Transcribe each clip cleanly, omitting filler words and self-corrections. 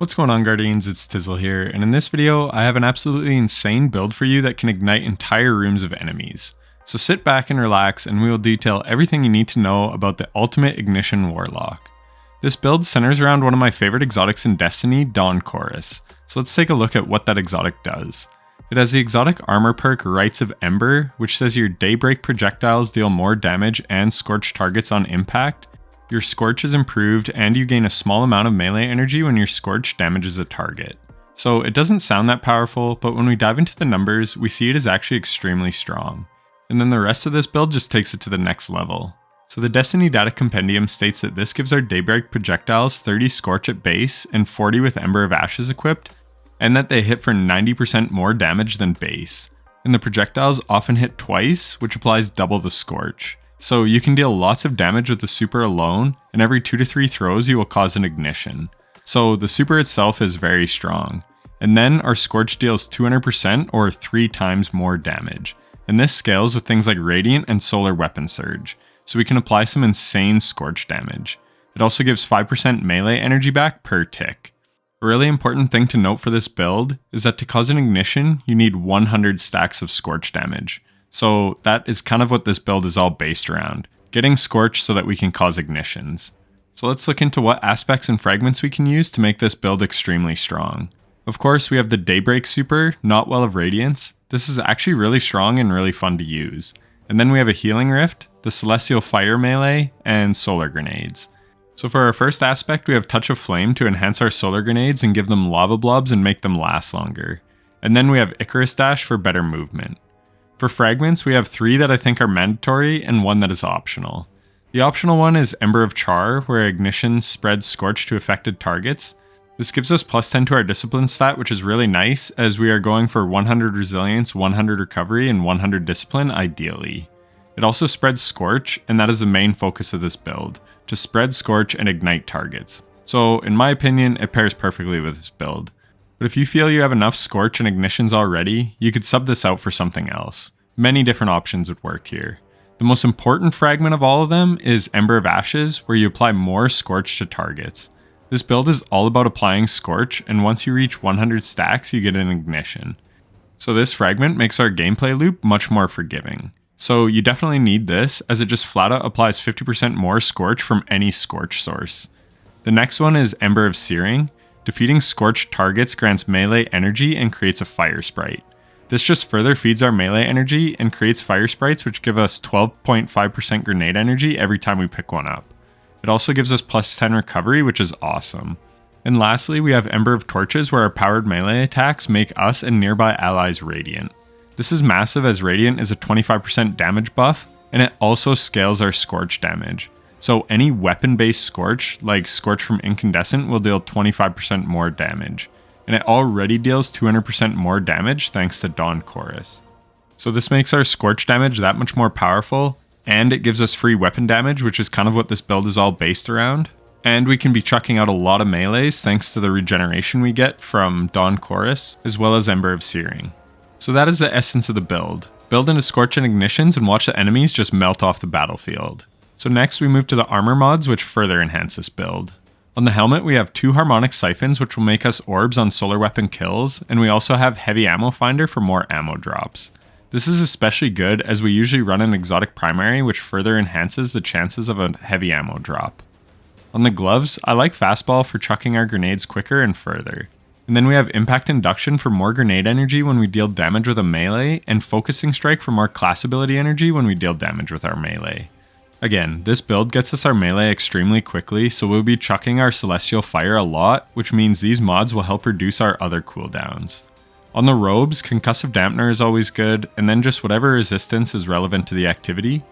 What's going on, Guardians? It's Tizzle here, and in this video I have an absolutely insane build for you that can ignite entire rooms of enemies. So sit back and relax and we will detail everything you need to know about the Ultimate Ignition Warlock. This build centers around one of my favorite exotics in Destiny, Dawn Chorus. So let's take a look at what that exotic does. It has the exotic armor perk Rites of Ember, which says your Daybreak projectiles deal more damage and scorch targets on impact. Your Scorch is improved and you gain a small amount of melee energy when your Scorch damages a target. So it doesn't sound that powerful, but when we dive into the numbers, we see it is actually extremely strong. And then the rest of this build just takes it to the next level. So the Destiny Data Compendium states that this gives our Daybreak projectiles 30 Scorch at base and 40 with Ember of Ashes equipped, and that they hit for 90% more damage than base. And the projectiles often hit twice, which applies double the Scorch. So you can deal lots of damage with the super alone, and every 2 to 3 throws you will cause an ignition. So the super itself is very strong. And then our Scorch deals 200% or 3 times more damage. And this scales with things like Radiant and Solar Weapon Surge, so we can apply some insane Scorch damage. It also gives 5% melee energy back per tick. A really important thing to note for this build is that to cause an ignition, you need 100 stacks of Scorch damage. So that is kind of what this build is all based around, getting Scorch so that we can cause ignitions. So let's look into what aspects and fragments we can use to make this build extremely strong. Of course, we have the Daybreak super, Not Well of Radiance. This is actually really strong and really fun to use. And then we have a Healing Rift, the Celestial Fire melee, and Solar Grenades. So for our first aspect, we have Touch of Flame to enhance our Solar Grenades and give them lava blobs and make them last longer. And then we have Icarus Dash for better movement. For fragments, we have 3 that I think are mandatory and 1 that is optional. The optional one is Ember of Char, where Ignition spreads Scorch to affected targets. This gives us plus 10 to our Discipline stat, which is really nice, as we are going for 100 Resilience, 100 Recovery, and 100 Discipline ideally. It also spreads Scorch, and that is the main focus of this build, to spread Scorch and ignite targets. So in my opinion, it pairs perfectly with this build. But if you feel you have enough Scorch and Ignitions already, you could sub this out for something else. Many different options would work here. The most important fragment of all of them is Ember of Ashes, where you apply more Scorch to targets. This build is all about applying Scorch, and once you reach 100 stacks, you get an ignition. So this fragment makes our gameplay loop much more forgiving. So you definitely need this, as it just flat out applies 50% more Scorch from any Scorch source. The next one is Ember of Searing. Defeating Scorched targets grants melee energy and creates a fire sprite. This just further feeds our melee energy and creates fire sprites, which give us 12.5% grenade energy every time we pick one up. It also gives us plus 10 recovery, which is awesome. And lastly, we have Ember of Torches, where our powered melee attacks make us and nearby allies radiant. This is massive, as Radiant is a 25% damage buff, and it also scales our Scorch damage. So any weapon-based Scorch, like Scorch from Incandescent, will deal 25% more damage. And it already deals 200% more damage thanks to Dawn Chorus. So this makes our Scorch damage that much more powerful, and it gives us free weapon damage, which is kind of what this build is all based around. And we can be chucking out a lot of melees thanks to the regeneration we get from Dawn Chorus, as well as Ember of Searing. So that is the essence of the build. Build into Scorch and Ignitions and watch the enemies just melt off the battlefield. So next we move to the armor mods, which further enhance this build. On the helmet we have 2 harmonic siphons, which will make us orbs on solar weapon kills, and we also have heavy ammo finder for more ammo drops. This is especially good as we usually run an exotic primary, which further enhances the chances of a heavy ammo drop. On the gloves, I like fastball for chucking our grenades quicker and further. And then we have impact induction for more grenade energy when we deal damage with a melee, and focusing strike for more class ability energy when we deal damage with our melee. Again, this build gets us our melee extremely quickly, so we'll be chucking our Celestial Fire a lot, which means these mods will help reduce our other cooldowns. On the robes, Concussive Dampener is always good, and then just whatever resistance is relevant to the activity.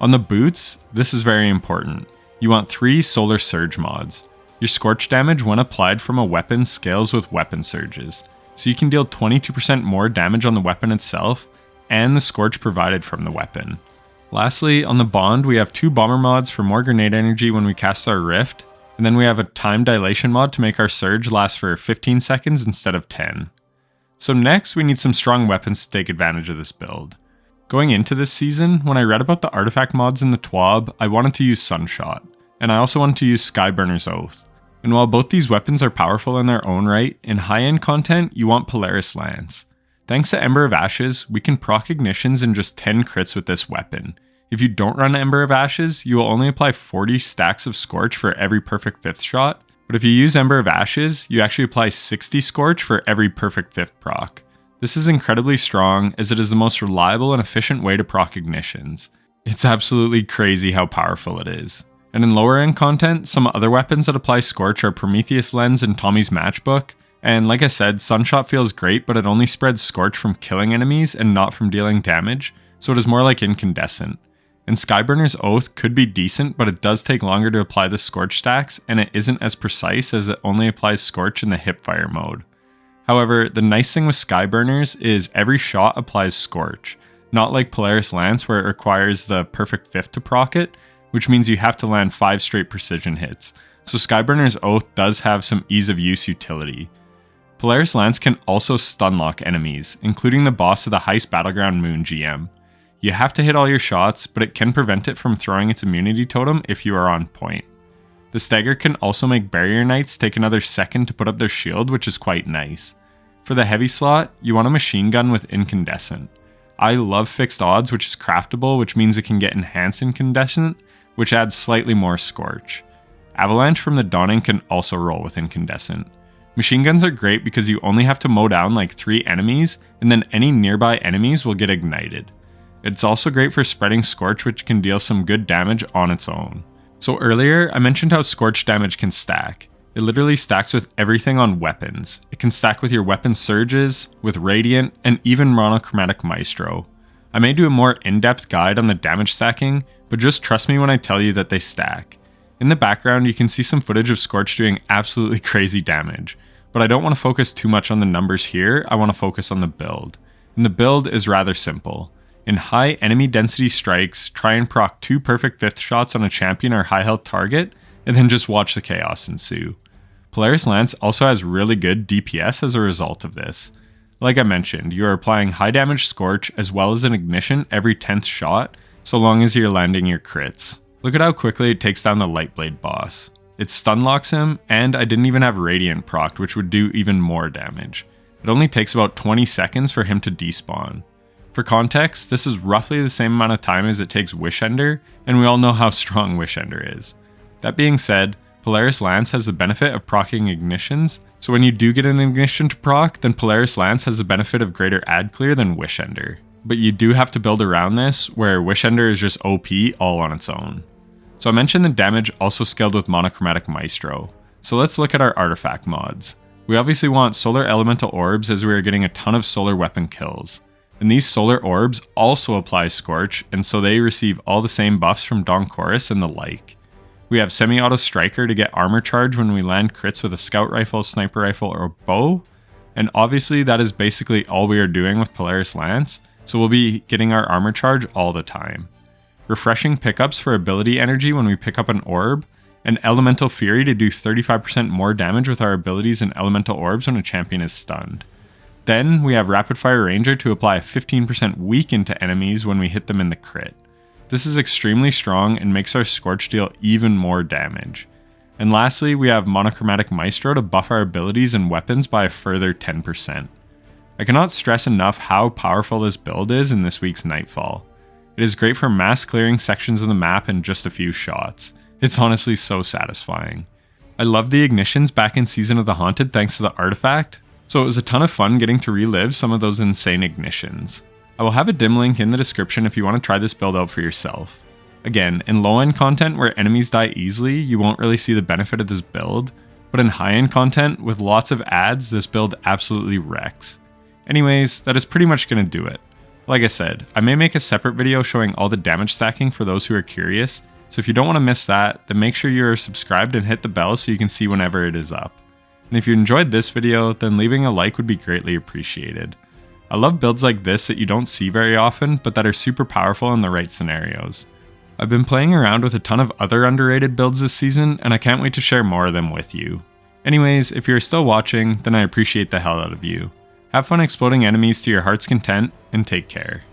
On the boots, this is very important. You want 3 Solar Surge mods. Your Scorch damage when applied from a weapon scales with weapon surges, so you can deal 22% more damage on the weapon itself, and the Scorch provided from the weapon. Lastly, on the Bond, we have 2 bomber mods for more grenade energy when we cast our Rift, and then we have a time dilation mod to make our Surge last for 15 seconds instead of 10. So next, we need some strong weapons to take advantage of this build. Going into this season, when I read about the artifact mods in the TWAB, I wanted to use Sunshot, and I also wanted to use Skyburner's Oath. And while both these weapons are powerful in their own right, in high-end content, you want Polaris Lance. Thanks to Ember of Ashes, we can proc ignitions in just 10 crits with this weapon. If you don't run Ember of Ashes, you will only apply 40 stacks of Scorch for every perfect 5th shot, but if you use Ember of Ashes, you actually apply 60 Scorch for every perfect 5th proc. This is incredibly strong, as it is the most reliable and efficient way to proc ignitions. It's absolutely crazy how powerful it is. And in lower end content, some other weapons that apply Scorch are Prometheus Lens and Tommy's Matchbook, and like I said, Sunshot feels great, but it only spreads Scorch from killing enemies and not from dealing damage, so it is more like Incandescent. And Skyburner's Oath could be decent, but it does take longer to apply the Scorch stacks, and it isn't as precise as it only applies Scorch in the hipfire mode. However, the nice thing with Skyburners is every shot applies Scorch, not like Polaris Lance where it requires the perfect 5th to proc it, which means you have to land 5 straight precision hits, so Skyburner's Oath does have some ease of use utility. Polaris Lance can also stunlock enemies, including the boss of the Heist Battleground Moon GM. You have to hit all your shots, but it can prevent it from throwing its immunity totem if you are on point. The stagger can also make Barrier Knights take another second to put up their shield, which is quite nice. For the heavy slot, you want a machine gun with Incandescent. I love Fixed Odds, which is craftable, which means it can get Enhanced Incandescent, which adds slightly more Scorch. Avalanche from the Dawning can also roll with Incandescent. Machine guns are great because you only have to mow down like 3 enemies, and then any nearby enemies will get ignited. It's also great for spreading Scorch, which can deal some good damage on its own. So earlier, I mentioned how Scorch damage can stack. It literally stacks with everything on weapons. It can stack with your weapon surges, with Radiant, and even Monochromatic Maestro. I may do a more in-depth guide on the damage stacking, but just trust me when I tell you that they stack. In the background, you can see some footage of Scorch doing absolutely crazy damage, but I don't want to focus too much on the numbers here, I want to focus on the build. And the build is rather simple. In high enemy density strikes, try and proc 2 perfect 5th shots on a champion or high health target, and then just watch the chaos ensue. Polaris Lance also has really good DPS as a result of this. Like I mentioned, you are applying high damage Scorch as well as an ignition every 10th shot, so long as you're landing your crits. Look at how quickly it takes down the Lightblade boss. It stun locks him, and I didn't even have Radiant procced, which would do even more damage. It only takes about 20 seconds for him to despawn. For context, this is roughly the same amount of time as it takes Wishender, and we all know how strong Wishender is. That being said, Polaris Lance has the benefit of proccing ignitions, so when you do get an ignition to proc, then Polaris Lance has the benefit of greater ad clear than Wishender. But you do have to build around this, where Wishender is just OP all on its own. So I mentioned the damage also scaled with Monochromatic Maestro, so let's look at our artifact mods. We obviously want Solar Elemental Orbs as we are getting a ton of solar weapon kills. And these solar orbs also apply Scorch, and so they receive all the same buffs from Dawn Chorus and the like. We have Semi-Auto Striker to get armor charge when we land crits with a scout rifle, sniper rifle, or bow, and obviously that is basically all we are doing with Polaris Lance, so we'll be getting our armor charge all the time. Refreshing pickups for ability energy when we pick up an orb, and Elemental Fury to do 35% more damage with our abilities and elemental orbs when a champion is stunned. Then we have Rapid Fire Ranger to apply a 15% weaken to enemies when we hit them in the crit. This is extremely strong and makes our Scorch deal even more damage. And lastly, we have Monochromatic Maestro to buff our abilities and weapons by a further 10%. I cannot stress enough how powerful this build is in this week's Nightfall. It is great for mass clearing sections of the map in just a few shots. It's honestly so satisfying. I love the ignitions back in Season of the Haunted thanks to the artifact, so it was a ton of fun getting to relive some of those insane ignitions. I will have a dim link in the description if you want to try this build out for yourself. Again, in low end content where enemies die easily, you won't really see the benefit of this build, but in high end content with lots of ads, this build absolutely wrecks. Anyways, that is pretty much going to do it. Like I said, I may make a separate video showing all the damage stacking for those who are curious, so if you don't want to miss that, then make sure you're subscribed and hit the bell so you can see whenever it is up. And if you enjoyed this video, then leaving a like would be greatly appreciated. I love builds like this that you don't see very often, but that are super powerful in the right scenarios. I've been playing around with a ton of other underrated builds this season, and I can't wait to share more of them with you. Anyways, if you're still watching, then I appreciate the hell out of you. Have fun exploding enemies to your heart's content, and take care.